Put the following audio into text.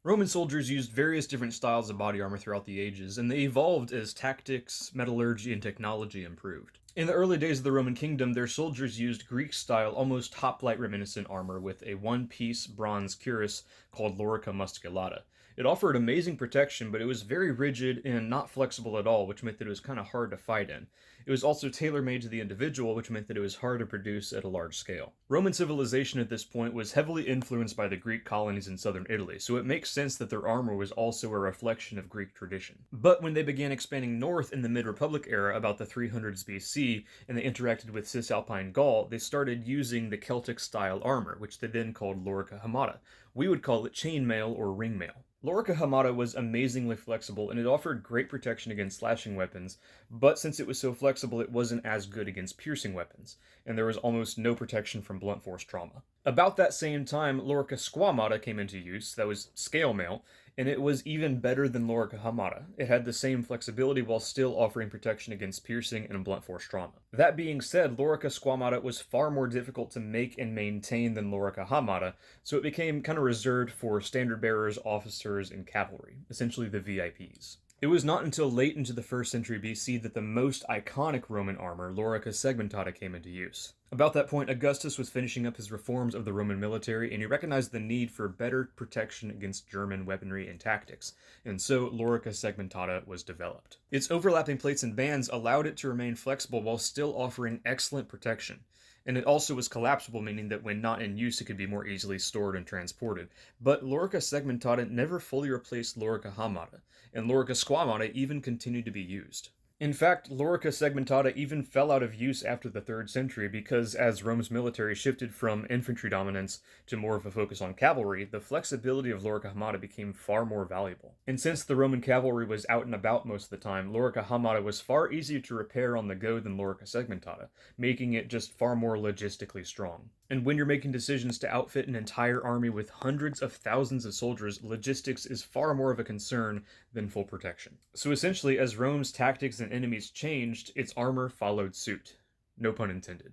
Roman soldiers used various different styles of body armor throughout the ages, and they evolved as tactics, metallurgy, and technology improved. In the early days of the Roman kingdom, their soldiers used Greek style, almost hoplite reminiscent armor with a one piece bronze cuirass called lorica musculata. It offered amazing protection, but it was very rigid and not flexible at all, which meant that it was kind of hard to fight in. It was also tailor made to the individual, which meant that it was hard to produce at a large scale. Roman civilization at this point was heavily influenced by the Greek colonies in southern Italy, so it makes sense that their armor was also a reflection of Greek tradition. But when they began expanding north in the Mid Republic era, about the 300s BC, and they interacted with Cisalpine Gaul, they started using the Celtic style armor, which they then called Lorica Hamata. We would call it chainmail or ringmail. Lorica Hamata was amazingly flexible and it offered great protection against slashing weapons, but since it was so flexible, it wasn't as good against piercing weapons, and there was almost no protection from blunt force trauma. About that same time, Lorica Squamata came into use, that was scale mail, and it was even better than Lorica Hamata. It had the same flexibility while still offering protection against piercing and blunt force trauma. That being said, Lorica Squamata was far more difficult to make and maintain than Lorica Hamata, so it became kind of reserved for standard bearers, officers, and cavalry, essentially the VIPs. It was not until late into the 1st century BC that the most iconic Roman armor, Lorica segmentata, came into use. About that point, Augustus was finishing up his reforms of the Roman military, and he recognized the need for better protection against German weaponry and tactics, and so Lorica segmentata was developed. Its overlapping plates and bands allowed it to remain flexible while still offering excellent protection. And it also was collapsible, meaning that when not in use, it could be more easily stored and transported. But Lorica segmentata never fully replaced Lorica hamata, and Lorica squamata even continued to be used. In fact, Lorica segmentata even fell out of use after the 3rd century because as Rome's military shifted from infantry dominance to more of a focus on cavalry, the flexibility of Lorica hamata became far more valuable. And since the Roman cavalry was out and about most of the time, Lorica hamata was far easier to repair on the go than Lorica segmentata, making it just far more logistically strong. And when you're making decisions to outfit an entire army with hundreds of thousands of soldiers, logistics is far more of a concern than full protection. So essentially, as Rome's tactics and enemies changed, its armor followed suit. No pun intended.